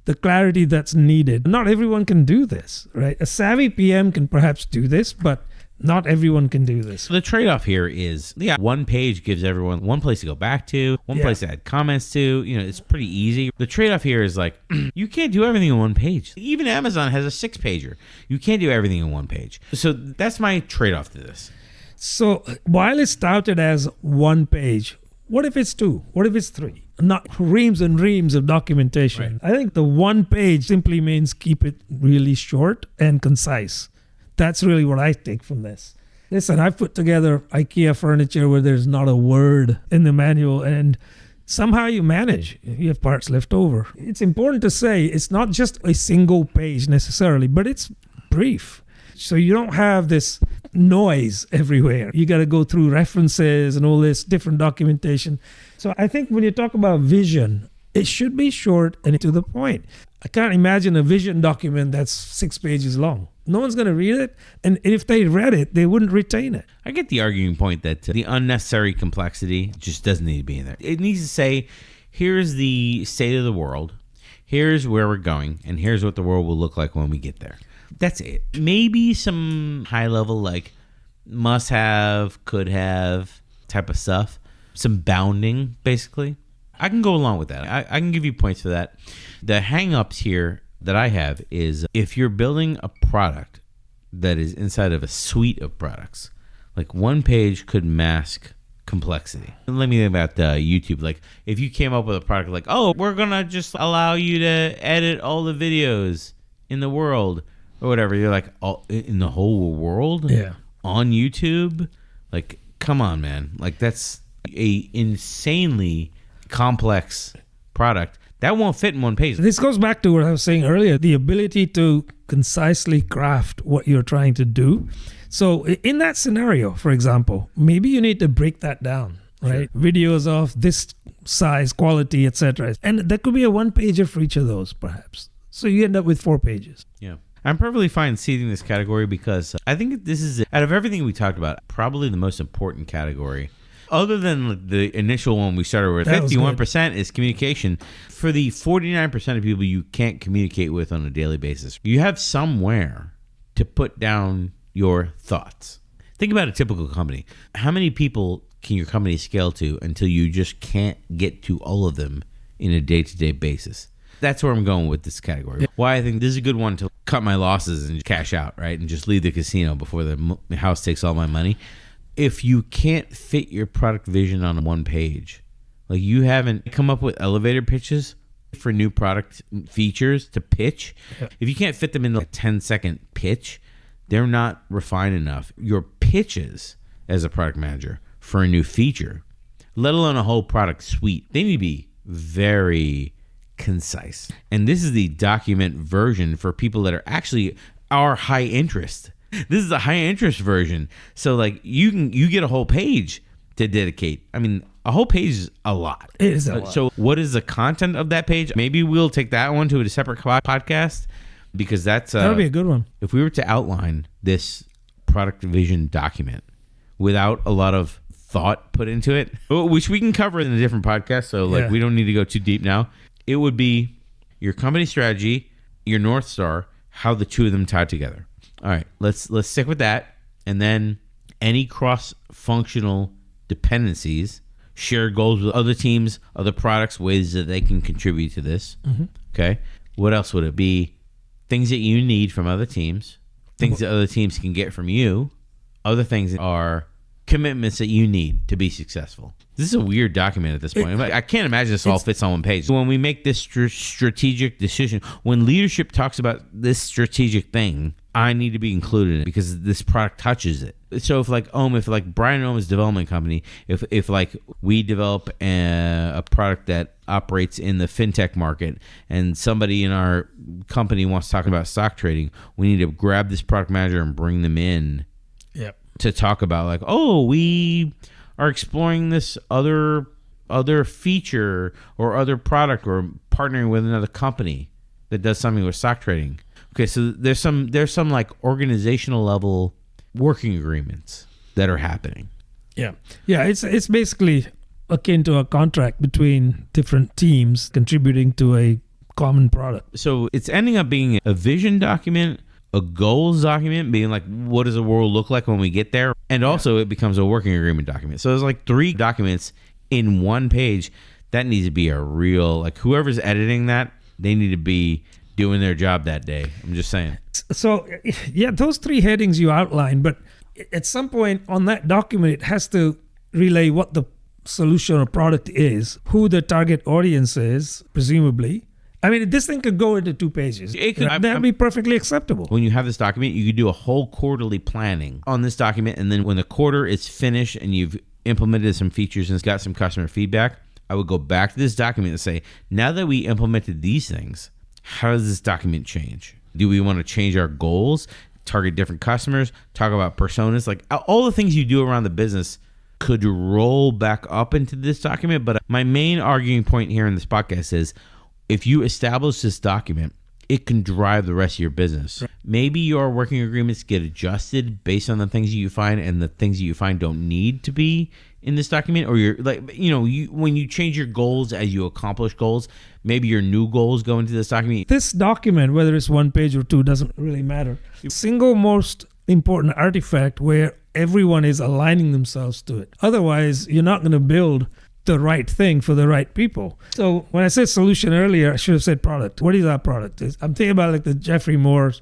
the clarity that's needed. Not everyone can do this, right? A savvy PM can perhaps do this, but not everyone can do this. The trade-off here is, one page gives everyone one place to go back to, one place to add comments to. It's pretty easy. The trade-off here is like, you can't do everything in one page. Even Amazon has a 6-pager. You can't do everything in one page. So that's my trade-off to this. So while it's touted as one page, what if it's 2? What if it's 3? Not reams and reams of documentation. Right. I think the one page simply means keep it really short and concise. That's really what I take from this. Listen, I've put together IKEA furniture where there's not a word in the manual, and somehow you manage. You have parts left over. It's important to say it's not just a single page necessarily, but it's brief. So you don't have this noise everywhere. You got to go through references and all this different documentation. So I think when you talk about vision, it should be short and to the point. I can't imagine a vision document that's 6 pages long. No one's going to read it. And if they read it, they wouldn't retain it. I get the arguing point that the unnecessary complexity just doesn't need to be in there. It needs to say, here's the state of the world, here's where we're going, and here's what the world will look like when we get there. That's it. Maybe some high level like must have, could have type of stuff. Some bounding, basically. I can go along with that. I can give you points for that. The hang-ups here that I have is if you're building a product that is inside of a suite of products, like one page could mask complexity. Let me think about YouTube. Like if you came up with a product like, oh, we're going to just allow you to edit all the videos in the world or whatever. You're like, oh, in the whole world? Yeah. On YouTube? Like, come on, man. Like that's a insanely complex product that won't fit in one page. This goes back to what I was saying earlier, the ability to concisely craft what you're trying to do. So in that scenario, for example, maybe you need to break that down, right? Sure. Videos of this size, quality, etc. And there could be a one-pager for each of those, perhaps. So you end up with 4 pages. Yeah. I'm perfectly fine seeding this category because I think this is, out of everything we talked about, probably the most important category. Other than the initial one we started with, 51% is communication. For the 49% of people you can't communicate with on a daily basis, you have somewhere to put down your thoughts. Think about a typical company. How many people can your company scale to until you just can't get to all of them in a day-to-day basis? That's where I'm going with this category. Why I think this is a good one to cut my losses and cash out, right? And just leave the casino before the house takes all my money. If you can't fit your product vision on one page, like you haven't come up with elevator pitches for new product features to pitch, if you can't fit them in a 10-second pitch, they're not refined enough. Your pitches as a product manager for a new feature, let alone a whole product suite, they need to be very concise. And this is the document version for people that are actually our high interest. This is a high interest version. So like you get a whole page to dedicate. I mean, a whole page is a lot. It is a lot. So what is the content of that page? Maybe we'll take that one to a separate podcast, because that would be a good one. If we were to outline this product vision document without a lot of thought put into it, which we can cover in a different podcast, so like we don't need to go too deep now. It would be your company strategy, your North Star, how the two of them tie together. All right, let's stick with that, and then any cross-functional dependencies, shared goals with other teams, other products, ways that they can contribute to this. Okay, what else would it be? Things that you need from other teams, things that other teams can get from you. Other things are commitments that you need to be successful. This is a weird document at this point. I can't imagine this all fits on one page. When we make this strategic decision, when leadership talks about this strategic thing, I need to be included in it because this product touches it. So if like Brian Oma's development company, if like we develop a product that operates in the fintech market and somebody in our company wants to talk about stock trading, we need to grab this product manager and bring them in. Yep. To talk about like, we are exploring this other feature or other product or partnering with another company that does something with stock trading. Okay, so there's some like organizational level working agreements that are happening. Yeah. It's basically akin to a contract between different teams contributing to a common product. So it's ending up being a vision document, a goals document, being like, what does the world look like when we get there? And also it becomes a working agreement document. So there's like 3 documents in one page. That needs to be a real, like whoever's editing that, they need to be doing their job that day. I'm just saying. So yeah, those 3 headings you outlined, but at some point on that document, it has to relay what the solution or product is, who the target audience is, presumably. I mean, this thing could go into 2 pages. It could, that'd be perfectly acceptable. When you have this document, you could do a whole quarterly planning on this document. And then when the quarter is finished and you've implemented some features and it's got some customer feedback, I would go back to this document and say, now that we implemented these things, how does this document change? Do we want to change our goals, target different customers, talk about personas? Like all the things you do around the business could roll back up into this document. But my main arguing point here in this podcast is, if you establish this document, it can drive the rest of your business. Right. Maybe your working agreements get adjusted based on the things you find, and the things that you find don't need to be in this document. Or you're like, when you change your goals as you accomplish goals, maybe your new goals go into this document. This document, whether it's 1 page or 2, doesn't really matter. Single most important artifact where everyone is aligning themselves to it. Otherwise, you're not going to build the right thing for the right people. So when I said solution earlier, I should have said product. What is our product? I'm thinking about like the Jeffrey Moore's,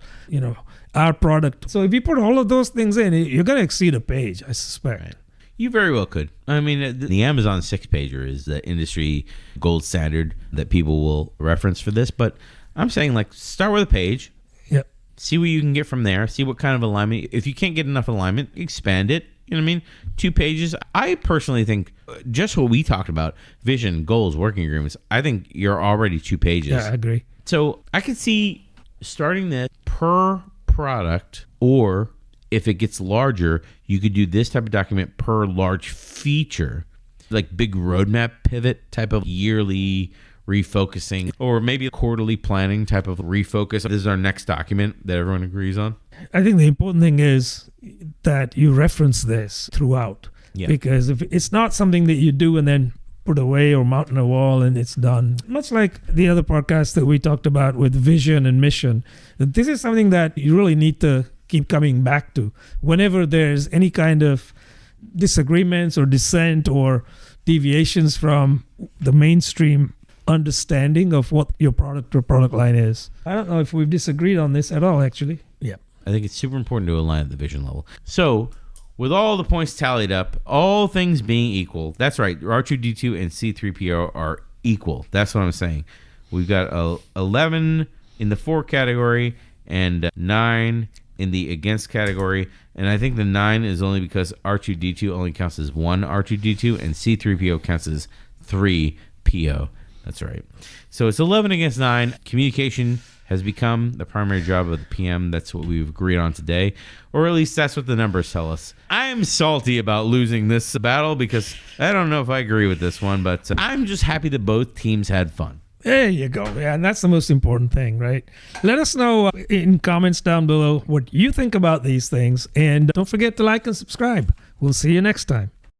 our product. So if you put all of those things in, you're going to exceed a page, I suspect. Right. You very well could. I mean, the Amazon 6-pager is the industry gold standard that people will reference for this. But I'm saying, like, start with a page. Yep. See what you can get from there. See what kind of alignment. If you can't get enough alignment, expand it. You know what I mean? 2 pages. I personally think just what we talked about, vision, goals, working agreements, I think you're already 2 pages. Yeah, I agree. So I could see starting this per product, or if it gets larger, you could do this type of document per large feature, like big roadmap pivot type of yearly refocusing, or maybe a quarterly planning type of refocus. This is our next document that everyone agrees on. I think the important thing is that you reference this throughout. Yeah. Because if it's not something that you do and then put away or mount on a wall and it's done, much like the other podcast that we talked about with vision and mission, this is something that you really need to keep coming back to whenever there's any kind of disagreements or dissent or deviations from the mainstream understanding of what your product or product line is. I don't know if we've disagreed on this at all, actually. Yeah. I think it's super important to align at the vision level. So with all the points tallied up, all things being equal, that's right, R2D2 and C3PO are equal. That's what I'm saying. We've got 11 in the for category and 9 in the against category. And I think the 9 is only because R2D2 only counts as 1 R2D2 and C3PO counts as 3 PO. That's right. So it's 11 against 9. Communication has become the primary job of the PM. That's what we've agreed on today, or at least that's what the numbers tell us. I'm salty about losing this battle because I don't know if I agree with this one, but I'm just happy that both teams had fun. There you go. Yeah, and that's the most important thing, right? Let us know in comments down below what you think about these things. And don't forget to like and subscribe. We'll see you next time.